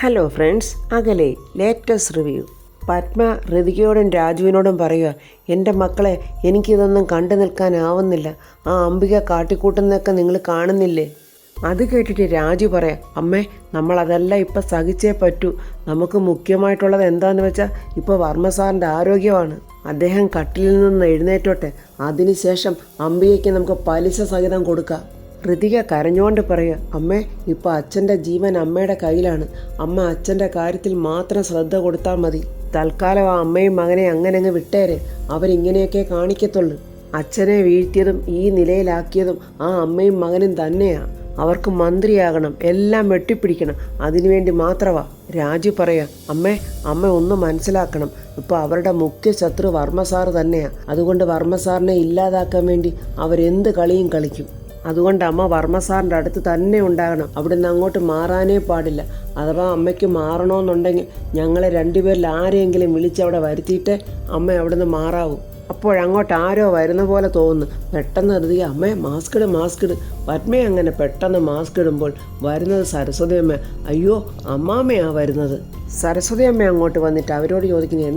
Hello friends, അകലെ latest review. Padma ഋതികയോടും രാജുവിനോടും പറയുക, എൻ്റെ മക്കളെ, എനിക്കിതൊന്നും കണ്ടു നിൽക്കാനാവുന്നില്ല. ആ അംബിക കാട്ടിക്കൂട്ടുന്നതൊക്കെ നിങ്ങൾ കാണുന്നില്ലേ? അത് കേട്ടിട്ട് രാജു പറയാം, അമ്മേ, നമ്മളതെല്ലാം ഇപ്പം സഹിച്ചേ പറ്റൂ. നമുക്ക് മുഖ്യമായിട്ടുള്ളത് എന്താണെന്ന് വെച്ചാൽ ഇപ്പോൾ വർമ്മ സാറിൻ്റെ ആരോഗ്യമാണ്. അദ്ദേഹം കട്ടിലിൽ നിന്ന് എഴുന്നേറ്റോട്ടെ, അതിനുശേഷം അംബികയ്ക്ക് നമുക്ക് പലിശ സഹിതം കൊടുക്കാം. ഋതിക കരഞ്ഞുകൊണ്ട് പറയുക, അമ്മേ, ഇപ്പോൾ അച്ഛൻ്റെ ജീവൻ അമ്മയുടെ കയ്യിലാണ്. അമ്മ അച്ഛൻ്റെ കാര്യത്തിൽ മാത്രം ശ്രദ്ധ കൊടുത്താൽ മതി. തൽക്കാലം ആ അമ്മയും മകനെ അങ്ങനെ അങ്ങ് വിട്ടേരെ. അവരിങ്ങനെയൊക്കെ കാണിക്കത്തുള്ളൂ. അച്ഛനെ വീഴ്ത്തിയതും ഈ നിലയിലാക്കിയതും ആ അമ്മയും മകനും തന്നെയാണ്. അവർക്ക് മന്ത്രിയാകണം, എല്ലാം വെട്ടിപ്പിടിക്കണം. അതിനുവേണ്ടി മാത്രമാ. രാജു പറയാ, അമ്മ ഒന്ന് മനസ്സിലാക്കണം. ഇപ്പോൾ അവരുടെ മുഖ്യ ശത്രു വർമ്മ സാറ് തന്നെയാണ്. അതുകൊണ്ട് വർമ്മ സാറിനെ ഇല്ലാതാക്കാൻ വേണ്ടി അവരെന്ത് കളിയും കളിക്കും. അതുകൊണ്ട് അമ്മ വർമ്മ സാറിൻ്റെ അടുത്ത് തന്നെ ഉണ്ടാകണം. അവിടുന്ന് അങ്ങോട്ട് മാറാനേ പാടില്ല. അഥവാ അമ്മയ്ക്ക് മാറണമെന്നുണ്ടെങ്കിൽ ഞങ്ങളെ രണ്ടുപേരിൽ ആരെയെങ്കിലും വിളിച്ചവിടെ വരുത്തിയിട്ടേ അമ്മ അവിടുന്ന് മാറാവൂ. അപ്പോഴങ്ങോട്ട് ആരോ വരുന്ന പോലെ തോന്നുന്നു. പെട്ടെന്ന് ഋതിക, അമ്മേ, മാസ്ക് ഇട്. പത്മയെ അങ്ങനെ പെട്ടെന്ന് മാസ്ക് ഇടുമ്പോൾ വരുന്നത് സരസ്വതി അമ്മ. അയ്യോ, അമ്മാമ്മയാ വരുന്നത്. സരസ്വതി അമ്മ അങ്ങോട്ട് വന്നിട്ട് അവരോട് ചോദിക്കുന്നു,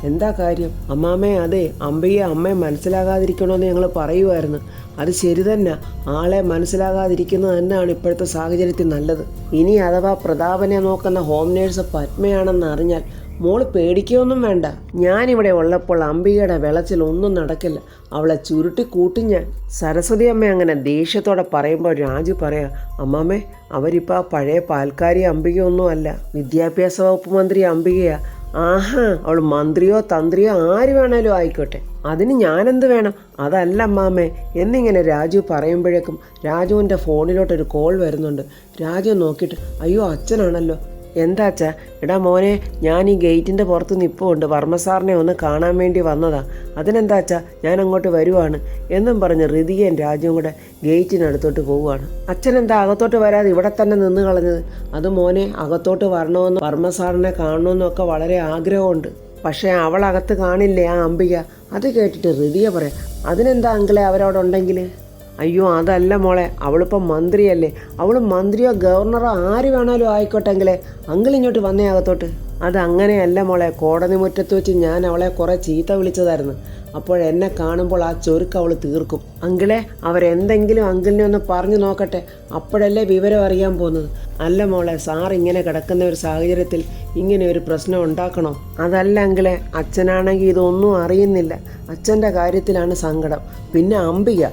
എന്താ കാര്യം? അമ്മാമ്മേ, അതെ, അമ്മയെ മനസ്സിലാകാതിരിക്കണമെന്ന് ഞങ്ങൾ പറയുമായിരുന്നു. അത് ശരി തന്നെ. ആളെ മനസ്സിലാകാതിരിക്കുന്നത് തന്നെയാണ് ഇപ്പോഴത്തെ സാഹചര്യത്തിൽ നല്ലത്. ഇനി അഥവാ പ്രതാപനെ നോക്കുന്ന ഹോം നേഴ്സ് പത്മയാണെന്ന് അറിഞ്ഞാൽ മോള് പേടിക്കുകയൊന്നും വേണ്ട. ഞാനിവിടെ ഉള്ളപ്പോൾ അംബികയുടെ വെളച്ചിൽ ഒന്നും നടക്കില്ല. അവളെ ചുരുട്ടി കൂട്ടി ഞാൻ. സരസ്വതി അമ്മ അങ്ങനെ ദേഷ്യത്തോടെ പറയുമ്പോൾ രാജു പറയാം, അമ്മാമ്മേ, അവരിപ്പോൾ ആ പഴയ പാൽക്കാരി അംബികയൊന്നും അല്ല. വിദ്യാഭ്യാസ വകുപ്പ് മന്ത്രി അംബികയാ. ആഹാ, അവൾ മന്ത്രിയോ തന്ത്രിയോ ആര് വേണേലും ആയിക്കോട്ടെ, അതിന് ഞാനെന്ത് വേണം? അതല്ല അമ്മാമ്മേ എന്നിങ്ങനെ രാജു പറയുമ്പോഴേക്കും രാജുവിൻ്റെ ഫോണിലോട്ടൊരു കോൾ വരുന്നുണ്ട്. രാജു നോക്കിയിട്ട്, അയ്യോ, അച്ഛനാണല്ലോ. എന്താ അച്ഛാ? എടാ മോനെ, ഞാൻ ഈ ഗേറ്റിൻ്റെ പുറത്ത് നിൽപ്പുണ്ട്. വർമ്മ സാറിനെ ഒന്ന് കാണാൻ വേണ്ടി വന്നതാ. അതിനെന്താ അച്ഛാ, ഞാൻ അങ്ങോട്ട് വരുവാണ് എന്നും പറഞ്ഞ് ഋതികയും രാജുവും കൂടെ ഗേറ്റിനടുത്തോട്ട് പോവുകയാണ്. അച്ഛനെന്താ അകത്തോട്ട് വരാതെ ഇവിടെ തന്നെ നിന്ന് കളഞ്ഞത്? അത് മോനെ, അകത്തോട്ട് വരണമെന്നും വർമ്മ സാറിനെ കാണണമെന്നും ഒക്കെ വളരെ ആഗ്രഹമുണ്ട്. പക്ഷേ അവളകത്ത് കാണില്ലേ ആ അംബിക. അത് കേട്ടിട്ട് ഋതിക പറയാം, അതിനെന്താ അങ്കിളെ അവരവിടെ ഉണ്ടെങ്കിൽ? അയ്യോ, അതല്ല മോളെ, അവളിപ്പം മന്ത്രിയല്ലേ. അവൾ മന്ത്രിയോ ഗവർണറോ ആര് വേണമല്ലോ ആയിക്കോട്ടെങ്കിലേ. അങ്കിളിങ്ങോട്ട് വന്നേ അകത്തോട്ട്. അതങ്ങനെയല്ല മോളെ, കോടതി മുറ്റത്ത് വെച്ച് ഞാൻ അവളെ കുറേ ചീത്ത വിളിച്ചതായിരുന്നു. അപ്പോഴെന്നെ കാണുമ്പോൾ ആ ചൊരുക്ക് അവൾ തീർക്കും. അങ്കിളെ, അവരെന്തെങ്കിലും അങ്കിളിനെ ഒന്ന് പറഞ്ഞു നോക്കട്ടെ, അപ്പോഴല്ലേ വിവരം അറിയാൻ പോകുന്നത്. അല്ല മോളെ, സാർ ഇങ്ങനെ കിടക്കുന്ന ഒരു സാഹചര്യത്തിൽ ഇങ്ങനെ ഒരു പ്രശ്നം ഉണ്ടാക്കണോ? അതല്ല അങ്കിളെ, അച്ഛനാണെങ്കിൽ ഇതൊന്നും അറിയുന്നില്ല. അച്ഛൻ്റെ കാര്യത്തിലാണ് സങ്കടം. പിന്നെ അംബിക,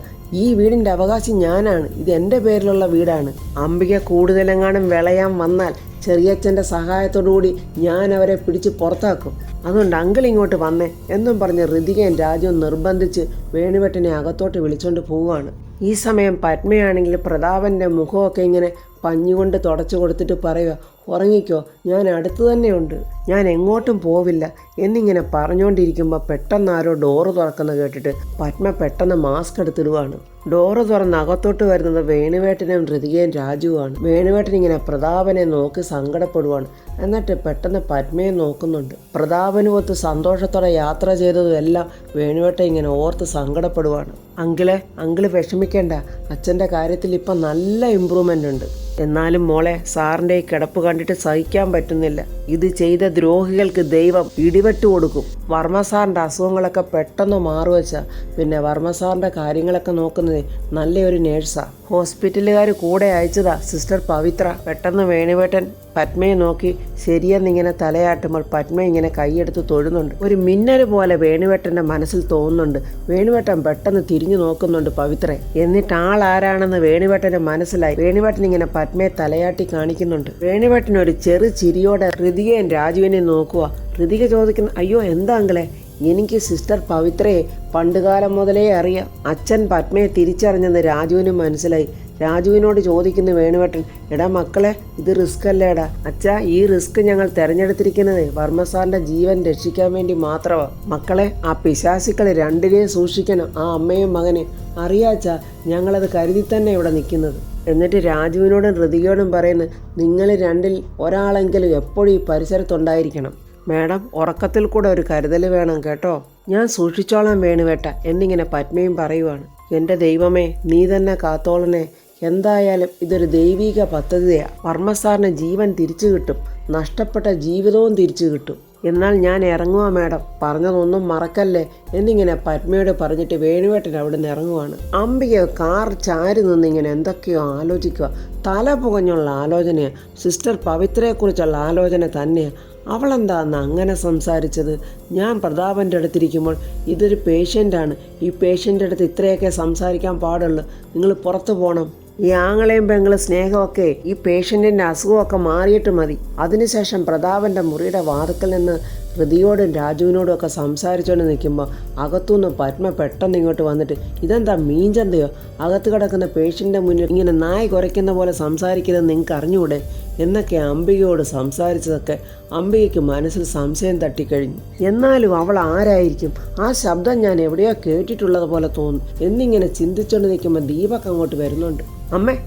ഈ വീടിൻ്റെ അവകാശി ഞാനാണ്. ഇത് എൻ്റെ പേരിലുള്ള വീടാണ്. അംബിക കൂടുതലെങ്ങാനും വിളയാൻ വന്നാൽ ചെറിയച്ഛൻ്റെ സഹായത്തോടുകൂടി ഞാൻ അവരെ പിടിച്ച് പുറത്താക്കും. അതുകൊണ്ട് അങ്കിൾ ഇങ്ങോട്ട് വന്നേ എന്നും പറഞ്ഞ് ഋതികയും രാജുവും നിർബന്ധിച്ച് വേണുവേട്ടനെ അകത്തോട്ട് വിളിച്ചുകൊണ്ട് പോവുകയാണ്. ഈ സമയം പത്മയാണെങ്കിൽ പ്രതാപൻ്റെ മുഖമൊക്കെ ഇങ്ങനെ പഞ്ഞുകൊണ്ട് തുടച്ചു കൊടുത്തിട്ട് പറയുക, ഉറങ്ങിക്കോ, ഞാൻ അടുത്ത് തന്നെയുണ്ട്, ഞാൻ എങ്ങോട്ടും പോവില്ല എന്നിങ്ങനെ പറഞ്ഞുകൊണ്ടിരിക്കുമ്പോൾ പെട്ടെന്ന് ആരോ ഡോറ് തുറക്കുന്നത് കേട്ടിട്ട് പത്മ പെട്ടെന്ന് മാസ്ക് എടുത്തിടുവാണ്. ഡോറ് തുറന്ന് അകത്തോട്ട് വരുന്നത് വേണുവേട്ടനും ഋതികയും രാജുവാണ്. വേണുവേട്ടൻ ഇങ്ങനെ പ്രതാപനെ നോക്കി സങ്കടപ്പെടുവാണ്. എന്നിട്ട് പെട്ടെന്ന് പത്മയെ നോക്കുന്നുണ്ട്. പ്രതാപനുമൊത്ത് സന്തോഷത്തോടെ യാത്ര ചെയ്തതും എല്ലാം വേണുവേട്ടൻ ഇങ്ങനെ ഓർത്ത് സങ്കടപ്പെടുവാണ്. അങ്കിള് വിഷമിക്കേണ്ട, അച്ഛൻ്റെ കാര്യത്തിൽ ഇപ്പം നല്ല ഇമ്പ്രൂവ്മെൻ്റ് ഉണ്ട്. എന്നാലും മോളെ, സാറിൻ്റെ ഈ കിടപ്പ് കണ്ടിട്ട് സഹിക്കാൻ പറ്റുന്നില്ല. ഇത് ചെയ്ത ദ്രോഹികൾക്ക് ദൈവം ഇടിവെട്ട് കൊടുക്കും. വർമ്മ സാറിൻ്റെ അസുഖങ്ങളൊക്കെ പെട്ടെന്ന് മാറുവെച്ചാ പിന്നെ വർമ്മ സാറിൻ്റെ കാര്യങ്ങളൊക്കെ നോക്കുന്നത് നല്ലൊരു നേഴ്സാ. ഹോസ്പിറ്റലുകാർ കൂടെ അയച്ചതാ സിസ്റ്റർ പവിത്ര. പെട്ടെന്ന് വേണുവേട്ടൻ പത്മയെ നോക്കി ശരിയെന്നിങ്ങനെ തലയാട്ടുമ്പോൾ പത്മ ഇങ്ങനെ കൈയെടുത്ത് തൊഴുന്നുണ്ട്. ഒരു മിന്നൽ പോലെ വേണുവേട്ടൻ്റെ മനസ്സിൽ തോന്നുന്നുണ്ട്. വേണുവേട്ടൻ പെട്ടെന്ന് തിരിഞ്ഞു നോക്കുന്നുണ്ട് പവിത്രയെ. എന്നിട്ട് ആളാരാണെന്ന് വേണുവേട്ടൻ്റെ മനസ്സിലായി. വേണുവേട്ടൻ ഇങ്ങനെ പത്മയെ തലയാട്ടി കാണിക്കുന്നുണ്ട്. വേണുവേട്ടൻ ഒരു ചെറു ചിരിയോടെ ഋതികയും രാജുവിനെയും നോക്കുക. ഋതിക ചോദിക്കുന്നു, അയ്യോ, എന്താ അങ്കിളെ? എനിക്ക് സിസ്റ്റർ പവിത്രയെ പണ്ടുകാലം മുതലേ അറിയാം. അച്ഛൻ പത്മയെ തിരിച്ചറിഞ്ഞെന്ന് രാജുവിനും മനസ്സിലായി. രാജുവിനോട് ചോദിക്കുന്നു വേണുവേട്ടൻ, എടാ മക്കളെ, ഇത് റിസ്ക് അല്ലേടാ? അച്ഛാ, ഈ റിസ്ക് ഞങ്ങൾ തിരഞ്ഞെടുത്തിരിക്കുന്നത് വർമ്മ സാറിൻ്റെ ജീവൻ രക്ഷിക്കാൻ വേണ്ടി മാത്രമാണ്. മക്കളെ, ആ പിശാചുക്കളെ രണ്ടിനെയും സൂക്ഷിക്കണം, ആ അമ്മയും മകനെ. അറിയാച്ചാ, ഞങ്ങളത് കരുതി തന്നെ ഇവിടെ നിൽക്കുന്നത്. എന്നിട്ട് രാജുവിനോടും ഋതികയോടും പറയുന്നു, നിങ്ങൾ രണ്ടിൽ ഒരാളെങ്കിലും എപ്പോഴും ഈ പരിസരത്തുണ്ടായിരിക്കണം. മാഡം, ഉറക്കത്തിൽ കൂടെ ഒരു കരുതൽ വേണം കേട്ടോ. ഞാൻ സൂക്ഷിച്ചോളാം വേണുവേട്ട എന്നിങ്ങനെ പത്മയും പറയുവാണ്. എൻ്റെ ദൈവമേ, നീ തന്നെ കാത്തോളണേ എന്തായാലും ഇതൊരു ദൈവിക പദ്ധതിയാണ്. വർമ്മ സാറിന് ജീവൻ തിരിച്ചു കിട്ടും, നഷ്ടപ്പെട്ട ജീവിതവും തിരിച്ചു കിട്ടും. എന്നാൽ ഞാൻ ഇറങ്ങുക മാഡം, പറഞ്ഞതൊന്നും മറക്കല്ലേ എന്നിങ്ങനെ പത്മയോട് പറഞ്ഞിട്ട് വേണുവേട്ടൻ അവിടെ നിന്ന് ഇറങ്ങുവാണ്. അംബിക കാർ ചാരി നിന്നിങ്ങനെ എന്തൊക്കെയോ ആലോചിക്കുക. തല പുകഞ്ഞുള്ള ആലോചനയാണ്. സിസ്റ്റർ പവിത്രയെക്കുറിച്ചുള്ള ആലോചന തന്നെയാണ്. അവളെന്താന്ന് അങ്ങനെ സംസാരിച്ചത്? ഞാൻ പ്രതാപൻ്റെ അടുത്തിരിക്കുമ്പോൾ ഇതൊരു പേഷ്യൻ്റാണ്, ഈ പേഷ്യൻ്റെ അടുത്ത് ഇത്രയൊക്കെ സംസാരിക്കാൻ പാടുള്ളൂ, നിങ്ങൾ പുറത്തു പോകണം. ഈ ആങ്ങളെയും പെങ്ങളും സ്നേഹമൊക്കെ ഈ പേഷ്യൻറ്റിൻ്റെ അസുഖമൊക്കെ മാറിയിട്ട് മതി. അതിനുശേഷം പ്രതാപൻ്റെ മുറിയുടെ വാതിക്കൽ നിന്ന് ഹൃതിയോടും രാജുവിനോടും ഒക്കെ സംസാരിച്ചുകൊണ്ട് നിൽക്കുമ്പോൾ അകത്തുനിന്ന് പത്മ പെട്ടെന്ന് ഇങ്ങോട്ട് വന്നിട്ട്, ഇതെന്താ മീൻചന്തയോ? അകത്ത് കിടക്കുന്ന പേഷ്യൻ്റെ മുന്നിൽ ഇങ്ങനെ നായ് കുരയ്ക്കുന്ന പോലെ സംസാരിക്കുന്നത് നിങ്ങൾക്ക് അറിഞ്ഞുകൂടെ എന്നൊക്കെ അംബികയോട് സംസാരിച്ചതൊക്കെ അംബികയ്ക്ക് മനസ്സിൽ സംശയം തട്ടിക്കഴിഞ്ഞു. എന്നാലും അവൾ ആരായിരിക്കും? ആ ശബ്ദം ഞാൻ എവിടെയോ കേട്ടിട്ടുള്ളത് പോലെ തോന്നുന്നു എന്നിങ്ങനെ ചിന്തിച്ചുകൊണ്ട് നിൽക്കുമ്പോൾ ദീപക് അങ്ങോട്ട് വരുന്നുണ്ട്.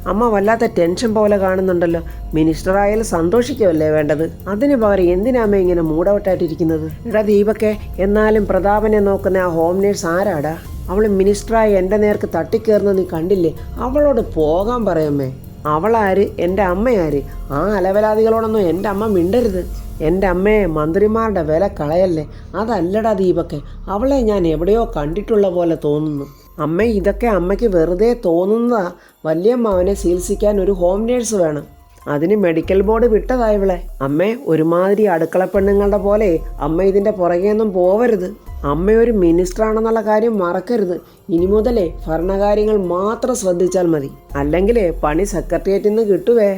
അമ്മ വല്ലാത്ത ടെൻഷൻ പോലെ കാണുന്നുണ്ടല്ലോ. മിനിസ്റ്ററായാലും സന്തോഷിക്കുമല്ലേ വേണ്ടത്, അതിന് പകരം എന്തിനാമ്മ ഇങ്ങനെ മൂടൗട്ടായിട്ടിരിക്കുന്നത്? എടാ ദീപക്കെ, എന്നാലും പ്രതാപനെ നോക്കുന്ന ആ ഹോം നേഴ്സ് ആരാടാ? അവൾ മിനിസ്റ്ററായി എൻ്റെ നേർക്ക് തട്ടിക്കയറുന്നത് നീ കണ്ടില്ലേ? അവളോട് പോകാൻ പറയമ്മേ. അവളാര്? എൻ്റെ അമ്മയാര്? ആ അലവലാദികളോടൊന്നും എൻ്റെ അമ്മ മിണ്ടരുത്. എൻ്റെ അമ്മയെ മന്ത്രിമാരുടെ വില കളയല്ലേ. അതല്ലടാ ദീപക്കെ, അവളെ ഞാൻ എവിടെയോ കണ്ടിട്ടുള്ള പോലെ തോന്നുന്നു. അമ്മ, ഇതൊക്കെ അമ്മയ്ക്ക് വെറുതെ തോന്നുന്നതാ. വല്യമ്മാവനെ ചികിത്സിക്കാൻ ഒരു ഹോം നേഴ്സ് വേണം, അതിന് മെഡിക്കൽ ബോർഡ് വിട്ടതായവളെ. അമ്മേ, ഒരുമാതിരി അടുക്കള പെണ്ണുങ്ങളുടെ പോലെ അമ്മ ഇതിൻ്റെ പുറകെയൊന്നും പോവരുത്. അമ്മ ഒരു മിനിസ്റ്ററാണെന്നുള്ള കാര്യം മറക്കരുത്. ഇനി മുതലേ ഭരണകാര്യങ്ങൾ മാത്രം ശ്രദ്ധിച്ചാൽ മതി, അല്ലെങ്കിൽ പണി സെക്രട്ടേറിയറ്റിൽ നിന്ന് കിട്ടുവേ.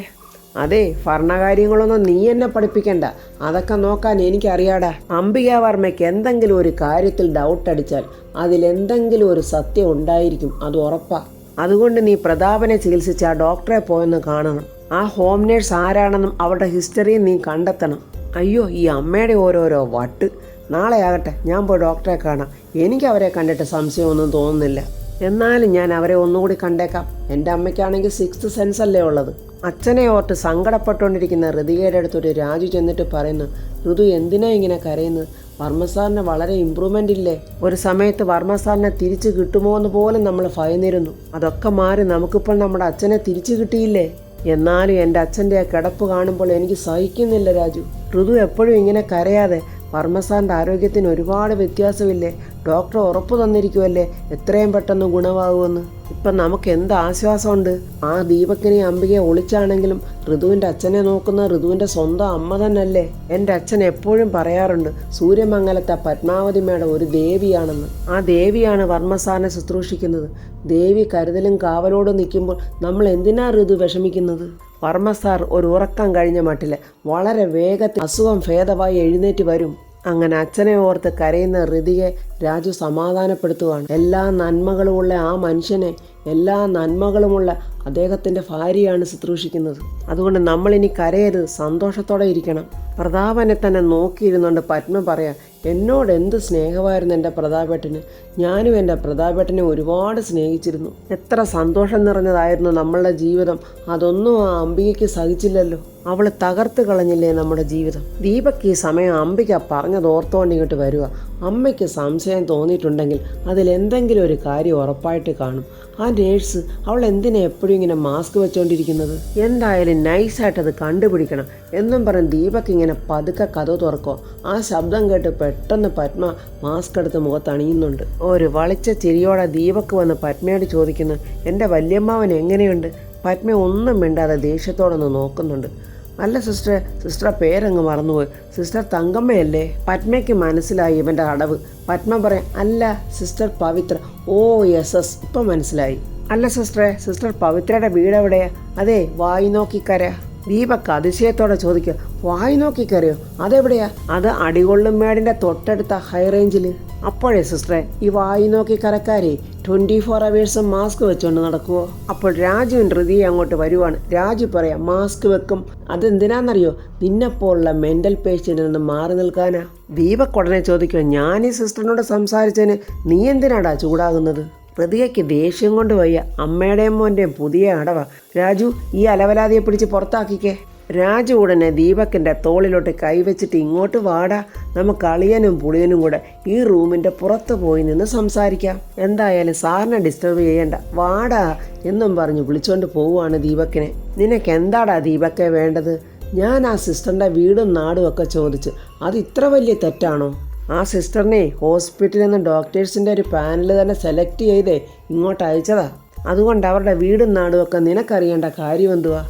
അതെ, ഭരണകാര്യങ്ങളൊന്നും നീ എന്നെ പഠിപ്പിക്കണ്ട, അതൊക്കെ നോക്കാൻ എനിക്കറിയാടാ. അംബിക വർമ്മയ്ക്ക് എന്തെങ്കിലും ഒരു കാര്യത്തിൽ ഡൗട്ട് അടിച്ചാൽ അതിലെന്തെങ്കിലും ഒരു സത്യം ഉണ്ടായിരിക്കും, അത് ഉറപ്പാ. അതുകൊണ്ട് നീ പ്രതാപനെ ചികിത്സിച്ച ആ ഡോക്ടറെ പോയെന്ന് കാണണം. ആ ഹോം നേഴ്സ് ആരാണെന്നും അവരുടെ ഹിസ്റ്ററിയും നീ കണ്ടെത്തണം. അയ്യോ, ഈ അമ്മയുടെ ഓരോരോ വട്ട്. നാളെ ആകട്ടെ, ഞാൻ പോയി ഡോക്ടറെ കാണാം. എനിക്ക് അവരെ കണ്ടിട്ട് സംശയമൊന്നും തോന്നുന്നില്ല. എന്നാലും ഞാൻ അവരെ ഒന്നുകൂടി കണ്ടേക്കാം. എൻ്റെ അമ്മയ്ക്കാണെങ്കിൽ 6th സെൻസ് അല്ലേ ഉള്ളത്. അച്ഛനെ ഓർത്ത് സങ്കടപ്പെട്ടുകൊണ്ടിരിക്കുന്ന ഋതികയുടെ അടുത്തൊരു രാജു ചെന്നിട്ട് പറയുന്നു, ഋതു എന്തിനാ ഇങ്ങനെ കരയുന്നത്? വർമ്മ സാറിന് വളരെ ഇമ്പ്രൂവ്മെൻ്റ് ഇല്ലേ? ഒരു സമയത്ത് വർമ്മ സാറിനെ തിരിച്ചു കിട്ടുമോ എന്ന് പോലും നമ്മൾ ഭയന്നിരുന്നു. അതൊക്കെ മാറി നമുക്കിപ്പോൾ നമ്മുടെ അച്ഛനെ തിരിച്ചു കിട്ടിയില്ലേ? എന്നാലും എൻ്റെ അച്ഛൻ്റെ ആ കിടപ്പ് കാണുമ്പോൾ എനിക്ക് സഹിക്കുന്നില്ല രാജു. ഋതു എപ്പോഴും ഇങ്ങനെ കരയാതെ. വർമ്മ സാറിൻ്റെ ആരോഗ്യത്തിന് ഒരുപാട് വ്യത്യാസമില്ലേ? ഡോക്ടർ ഉറപ്പ് തന്നിരിക്കുമല്ലേ എത്രയും പെട്ടെന്ന് ഗുണമാകുമെന്ന്. ഇപ്പം നമുക്ക് എന്ത് ആശ്വാസമുണ്ട്? ആ ദീപക്കിനെ അംബികയെ ഒളിച്ചാണെങ്കിലും ഋതുവിൻ്റെ അച്ഛനെ നോക്കുന്ന ഋതുവിൻ്റെ സ്വന്തം അമ്മ തന്നെയല്ലേ. എൻ്റെ അച്ഛൻ എപ്പോഴും പറയാറുണ്ട്, സൂര്യമംഗലത്തെ പത്മാവതി മേഡം ഒരു ദേവിയാണെന്ന്. ആ ദേവിയാണ് വർമ്മ സാറിനെ ശുശ്രൂഷിക്കുന്നത്. ദേവി കരുതലും കാവലോടും നിൽക്കുമ്പോൾ നമ്മൾ എന്തിനാ ഋതു വിഷമിക്കുന്നത്? വർമ്മ സാർ ഒരു ഉറക്കം കഴിഞ്ഞ മട്ടില് വളരെ വേഗത്തിൽ അസുഖം ഭേദമായി എഴുന്നേറ്റ് വരും. അങ്ങനെ അച്ഛനെ ഓർത്ത് കരയുന്ന ഋതിയെ രാജു സമാധാനപ്പെടുത്തുവാണ്. എല്ലാ നന്മകളുമുള്ള ആ മനുഷ്യനെ, എല്ലാ നന്മകളുമുള്ള അദ്ദേഹത്തിൻ്റെ ഭാര്യയാണ് ശുശ്രൂഷിക്കുന്നത്. അതുകൊണ്ട് നമ്മളിനി കരയരുത്, സന്തോഷത്തോടെ ഇരിക്കണം. പ്രതാപനെ തന്നെ നോക്കിയിരുന്നുകൊണ്ട് പത്മ പറയാം, എന്നോട് എന്ത് സ്നേഹമായിരുന്നു എൻ്റെ പ്രതാപേട്ടന്. ഞാനും എൻ്റെ പ്രതാപേട്ടനെ ഒരുപാട് സ്നേഹിച്ചിരുന്നു. എത്ര സന്തോഷം നിറഞ്ഞതായിരുന്നു നമ്മളുടെ ജീവിതം. അതൊന്നും ആ അംബികയ്ക്ക് സഹിച്ചില്ലല്ലോ. അവൾ തകർത്ത് കളഞ്ഞില്ലേ നമ്മുടെ ജീവിതം. ദീപക് ഈ സമയം അംബിക പറഞ്ഞത് ഓർത്തുകൊണ്ട് ഇങ്ങോട്ട് വരിക. അമ്മയ്ക്ക് സംശയം തോന്നിയിട്ടുണ്ടെങ്കിൽ അതിലെന്തെങ്കിലും ഒരു കാര്യം ഉറപ്പായിട്ട് കാണും. ആ നേഴ്സ്, അവൾ എന്തിനാ എപ്പോഴും ഇങ്ങനെ മാസ്ക് വെച്ചുകൊണ്ടിരിക്കുന്നത്? എന്തായാലും നൈസായിട്ടത് കണ്ടുപിടിക്കണം എന്നും പറഞ്ഞ് ദീപക് ഇങ്ങനെ പതുക്കെ കഥ തുറക്കോ. ആ ശബ്ദം കേട്ട് പെട്ടെന്ന് പത്മ മാസ്ക് എടുത്ത് മുഖത്തണിയുന്നുണ്ട്. ഒരു വളിച്ച ചിരിയോടെ ദീപക് വന്ന് പത്മയോട് ചോദിക്കുന്നു, എൻ്റെ വല്യമ്മാവൻ എങ്ങനെയുണ്ട്? പത്മ ഒന്നും മിണ്ടാതെ ദേഷ്യത്തോടൊന്ന് നോക്കുന്നുണ്ട്. അല്ല സിസ്റ്ററെ പേരങ്ങ് മറന്നുപോയി. സിസ്റ്റർ തങ്കമ്മയല്ലേ? പത്മയ്ക്ക് മനസ്സിലായി ഇവൻ്റെ അടവ്. പത്മ പറയാം, അല്ല സിസ്റ്റർ പവിത്ര. ഓ യെസ്, ഇപ്പം മനസ്സിലായി. അല്ല സിസ്റ്റർ പവിത്രയുടെ വീട് എവിടെയാ? അതെ, വായി നോക്കിക്കര. ദീപക് അതിശയത്തോടെ ചോദിക്കുക, വായി നോക്കിക്കരയോ? അതെവിടെയാ? അത് അടികൊള്ളുമേടിൻ്റെ തൊട്ടടുത്ത ഹൈ റേഞ്ചിൽ. അപ്പോഴേ സിസ്റ്ററെ, ഈ വായി നോക്കി കരക്കാരെ 24 hours മാസ്ക് വെച്ചുകൊണ്ട് നടക്കുമോ? അപ്പോൾ രാജുവിൻ ഋതിയെ അങ്ങോട്ട് വരുവാണ്. രാജു പറയാം, മാസ്ക് വെക്കും. അതെന്തിനാണെന്നറിയോ? നിന്നെപ്പോലുള്ള മെൻ്റൽ പേഷ്യൻ്റിൽ നിന്ന് മാറി നിൽക്കാനാ. ദീപക് ഉടനെ ചോദിക്കുക, ഞാൻ ഈ സിസ്റ്ററിനോട് സംസാരിച്ചതിന് നീ എന്തിനാടാ ചൂടാകുന്നത്? ഋതികയ്ക്ക് ദേഷ്യം കൊണ്ട് വയ്യ. അമ്മയുടെയും മോൻ്റെയും പുതിയ അടവ. രാജു, ഈ അലവലാതിയെ പിടിച്ച് പുറത്താക്കിക്കേ. രാജു ഉടനെ ദീപക്കിൻ്റെ തോളിലോട്ട് കൈവച്ചിട്ട് ഇങ്ങോട്ട് വാടാ, നമുക്ക് അളിയനും പുളിയനും കൂടെ ഈ റൂമിൻ്റെ പുറത്ത് പോയി നിന്ന് സംസാരിക്കാം. എന്തായാലും സാറിനെ ഡിസ്റ്റർബ് ചെയ്യണ്ട, വാടാ എന്നും പറഞ്ഞ് വിളിച്ചുകൊണ്ട് പോവുകയാണ് ദീപക്കിനെ. നിനക്ക് എന്താടാ ദീപക്കെ വേണ്ടത്? ഞാൻ ആ സിസ്റ്ററിൻ്റെ വീടും നാടും ഒക്കെ ചോദിച്ചു, അത് ഇത്ര വലിയ തെറ്റാണോ? ആ സിസ്റ്ററിനെ ഹോസ്പിറ്റലിൽ നിന്ന് ഡോക്ടേഴ്സിൻ്റെ ഒരു പാനൽ തന്നെ സെലക്ട് ചെയ്തേ ഇങ്ങോട്ട് അയച്ചതാ. അതുകൊണ്ട് അവരുടെ വീടും നാടും ഒക്കെ നിനക്കറിയേണ്ട കാര്യം എന്തുവാ?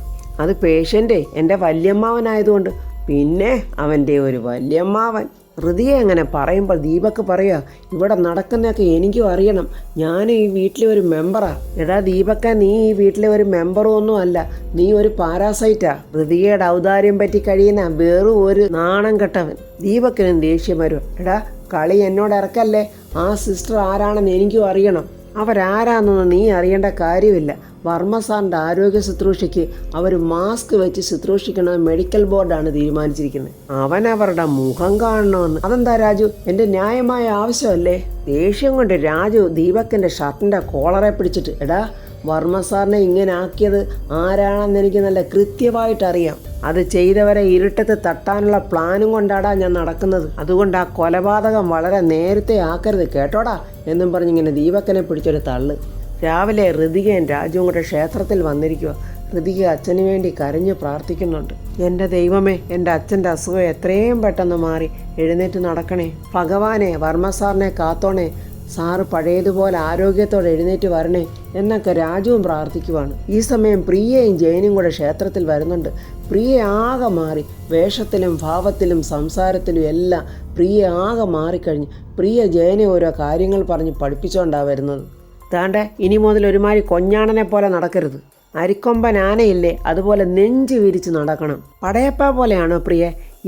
അത് പേഷ്യൻ്റ് എൻ്റെ വല്യമ്മാവനായതുകൊണ്ട്. പിന്നെ അവൻ്റെ ഒരു വല്യമ്മാവൻ. ഹൃദയ അങ്ങനെ പറയുമ്പോൾ ദീപക്ക് പറയുക, ഇവിടെ നടക്കുന്നതൊക്കെ എനിക്കും അറിയണം, ഞാൻ ഈ വീട്ടിലെ ഒരു മെമ്പറാ. എടാ ദീപക്ക, നീ ഈ വീട്ടിലെ ഒരു മെമ്പറും ഒന്നും അല്ല, നീ ഒരു പാരാസൈറ്റാ. ഹൃദയയുടെ ഔദാര്യം പറ്റി കഴിയുന്ന വെറും ഒരു നാണം കെട്ടവൻ. ദീപക്കിനും ദേഷ്യം വരും. എടാ കളി എന്നോട് ഇറക്കല്ലേ, ആ സിസ്റ്റർ ആരാണെന്ന് എനിക്കും അറിയണം. അവരാരാന്നൊന്നും നീ അറിയേണ്ട കാര്യമില്ല. വർമ്മ സാറിൻ്റെ ആരോഗ്യ ശുശ്രൂഷയ്ക്ക് അവർ മാസ്ക് വെച്ച് ശുശ്രൂഷിക്കണമെന്ന് മെഡിക്കൽ ബോർഡാണ് തീരുമാനിച്ചിരിക്കുന്നത്. അവനവരുടെ മുഖം കാണണമെന്ന്. അതെന്താ രാജു, എൻ്റെ ന്യായമായ ആവശ്യമല്ലേ? ദേഷ്യം കൊണ്ട് രാജു ദീപക്കിൻ്റെ ഷർട്ടിൻ്റെ കോളറെ പിടിച്ചിട്ട്, എടാ വർമ്മ സാറിനെ ഇങ്ങനെ ആക്കിയത് ആരാണെന്ന് എനിക്ക് നല്ല കൃത്യമായിട്ടറിയാം. അത് ചെയ്തവരെ ഇരുട്ടത്ത് തട്ടാനുള്ള പ്ലാനും കൊണ്ടാടാ ഞാൻ നടക്കുന്നത്. അതുകൊണ്ട് ആ കൊലപാതകം വളരെ നേരത്തെ ആക്കരുത് കേട്ടോടാ എന്നും പറഞ്ഞിങ്ങനെ ദീപക്കനെ പിടിച്ചൊരു തള്ളു. രാവിലെ ഋതികയും രാജുവും കൂടെ ക്ഷേത്രത്തിൽ വന്നിരിക്കുക. ഋതിക അച്ഛന് വേണ്ടി കരഞ്ഞു പ്രാർത്ഥിക്കുന്നുണ്ട്. എൻ്റെ ദൈവമേ, എൻ്റെ അച്ഛൻ്റെ അസുഖം എത്രയും പെട്ടെന്ന് മാറി എഴുന്നേറ്റ് നടക്കണേ. ഭഗവാനെ, വർമ്മ സാറിനെ കാത്തോണേ, സാറ് പഴയതുപോലെ ആരോഗ്യത്തോടെ എഴുന്നേറ്റ് വരണേ എന്നൊക്കെ രാജുവും പ്രാർത്ഥിക്കുവാണ്. ഈ സമയം പ്രിയയും ജയനും കൂടെ ക്ഷേത്രത്തിൽ വരുന്നുണ്ട്. പ്രിയ ആകെ മാറി, വേഷത്തിലും ഭാവത്തിലും സംസാരത്തിലും എല്ലാം പ്രിയ ആകെ മാറിക്കഴിഞ്ഞ്. പ്രിയ ജയനെ ഓരോ കാര്യങ്ങൾ പറഞ്ഞ് പഠിപ്പിച്ചുകൊണ്ടാണ് വരുന്നത്. താണ്ടെ ഇനി മുതൽ ഒരുമാതിരി കൊഞ്ഞാണനെ പോലെ നടക്കരുത്. അരിക്കൊമ്പൻ ആനയില്ലേ, അതുപോലെ നെഞ്ച് വിരിച്ച് നടക്കണം. പടയപ്പ പോലെയാണോ പ്രിയ?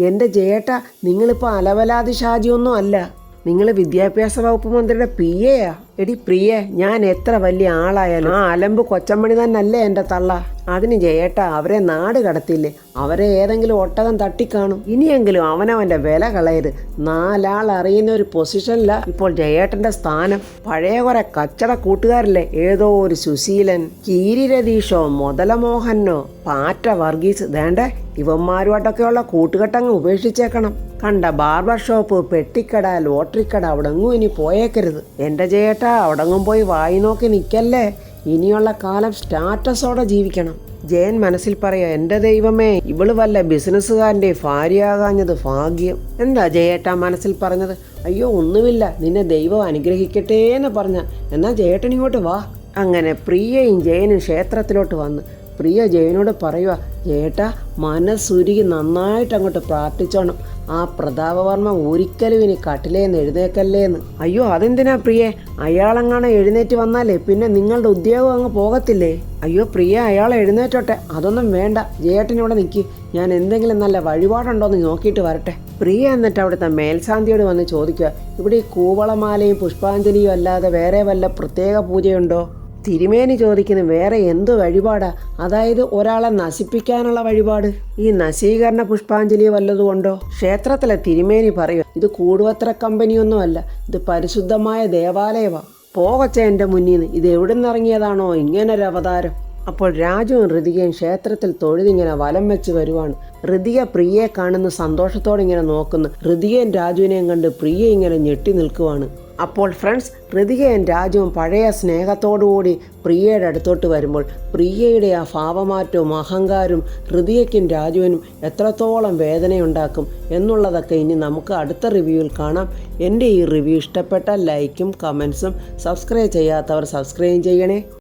എൻ്റെ ജേട്ട, നിങ്ങളിപ്പോൾ അലവലാതി ഷാജിയൊന്നും അല്ല, നിങ്ങൾ വിദ്യാഭ്യാസ വകുപ്പ് മന്ത്രിയുടെ PA. എടി പ്രിയെ, ഞാൻ എത്ര വലിയ ആളായാലും ആ അലമ്പ് കൊച്ചമ്മണി തന്നല്ലേ എൻ്റെ തള്ള. അതിന് ജയേട്ടാ, അവരെ നാട് കടത്തില്ലേ, അവരെ ഏതെങ്കിലും ഒട്ടകം തട്ടിക്കാണും. ഇനിയെങ്കിലും അവനവൻ്റെ വില കളയരുത്. 4 ആൾ അറിയുന്ന ഒരു പൊസിഷനില ഇപ്പോൾ ജയേട്ടൻ്റെ സ്ഥാനം. പഴയ കുറെ കച്ചട കൂട്ടുകാരില്ലേ, ഏതോ ഒരു സുശീലൻ, കീരി രതീഷോ, മുതലമോഹനോ, പാറ്റ വർഗീസ്, വേണ്ടേ ഇവന്മാരുമായിട്ടൊക്കെയുള്ള കൂട്ടുകെട്ടങ്ങ് ഉപേക്ഷിച്ചേക്കണം. കണ്ട ബാർബർ ഷോപ്പ്, പെട്ടിക്കട, ലോട്ടറിക്കട, അവിടെങ്ങും ഇനി പോയേക്കരുത്. എൻ്റെ ജയേട്ടാ, അവിടെങ്ങും പോയി വായി നോക്കി നിൽക്കല്ലേ. ഇനിയുള്ള കാലം സ്റ്റാറ്റസോടെ ജീവിക്കണം. ജയൻ മനസ്സിൽ പറയാ, എൻ്റെ ദൈവമേ, ഇവള് വല്ല ബിസിനസ്സുകാരൻ്റെ ഭാര്യയാകാഞ്ഞത് ഭാഗ്യം. എന്താ ജയേട്ടാ മനസ്സിൽ പറഞ്ഞത്? അയ്യോ ഒന്നുമില്ല, നിന്നെ ദൈവം അനുഗ്രഹിക്കട്ടെ എന്ന് പറഞ്ഞ. എന്നാൽ ജയേട്ടൻ ഇങ്ങോട്ട് വാ. അങ്ങനെ പ്രിയയും ജയനും ക്ഷേത്രത്തിലോട്ട് വന്ന് പ്രിയ ജയനോട് പറയുക, ജയേട്ടാ മനസ്സുരുകി നന്നായിട്ട് അങ്ങോട്ട് പ്രാർത്ഥിച്ചോണം, ആ പ്രതാപവർമ്മ ഒരിക്കലും ഇനി കട്ടിലേന്ന് എഴുന്നേക്കല്ലേന്ന്. അയ്യോ അതെന്തിനാ പ്രിയെ, അയാളെങ്ങാനും എഴുന്നേറ്റ് വന്നാലേ പിന്നെ നിങ്ങളുടെ ഉദ്യോഗം അങ്ങ് പോകത്തില്ലേ? അയ്യോ പ്രിയ, അയാൾ എഴുന്നേറ്റോട്ടെ, അതൊന്നും വേണ്ട, ജയേട്ടനിവിടെ നിൽക്കി, ഞാൻ എന്തെങ്കിലും നല്ല വഴിപാടുണ്ടോയെന്ന് നോക്കിയിട്ട് വരട്ടെ. പ്രിയ എന്നിട്ട് അവിടുത്തെ മേൽശാന്തിയോട് വന്ന് ചോദിക്കുക, ഇവിടെ ഈ കൂവളമാലയും പുഷ്പാഞ്ജലിയും അല്ലാതെ വേറെ വല്ല പ്രത്യേക പൂജയുണ്ടോ? തിരുമേനി ചോദിക്കുന്ന വേറെ എന്ത് വഴിപാടാ? അതായത് ഒരാളെ നശിപ്പിക്കാനുള്ള വഴിപാട്. ഈ നശീകരണ പുഷ്പാഞ്ജലി വല്ലതുകൊണ്ടോ? ക്ഷേത്രത്തിലെ തിരുമേനി പറയുക, ഇത് കൂടുവത്ര കമ്പനിയൊന്നുമല്ല, ഇത് പരിശുദ്ധമായ ദേവാലയമാണ്. പോകച്ച എൻ്റെ മുന്നിൽ നിന്ന്, ഇത് എവിടെ നിന്നിറങ്ങിയതാണോ ഇങ്ങനൊരു അവതാരം? അപ്പോൾ രാജുവും ഋതികയും ക്ഷേത്രത്തിൽ തൊഴുതിങ്ങനെ വലം വെച്ച് വരുവാണ്. ഋതിക പ്രിയയെ കാണുന്ന സന്തോഷത്തോടെ ഇങ്ങനെ നോക്കുന്നു. ഋതികയും രാജുവിനെയും കണ്ട് പ്രിയ ഇങ്ങനെ ഞെട്ടി നിൽക്കുവാണ്. അപ്പോൾ ഫ്രണ്ട്സ്, ഋതികയും രാജുവും പഴയ സ്നേഹത്തോടുകൂടി പ്രിയയുടെ അടുത്തോട്ട് വരുമ്പോൾ പ്രിയയുടെ ആ ഭാവമാറ്റവും അഹങ്കാരവും ഋതികയ്ക്കും രാജുവിനും എത്രത്തോളം വേദനയുണ്ടാക്കും എന്നുള്ളതൊക്കെ ഇനി നമുക്ക് അടുത്ത റിവ്യൂവിൽ കാണാം. എൻ്റെ ഈ റിവ്യൂ ഇഷ്ടപ്പെട്ടാൽ ലൈക്കും കമൻസും, സബ്സ്ക്രൈബ് ചെയ്യാത്തവർ സബ്സ്ക്രൈബ് ചെയ്യണേ.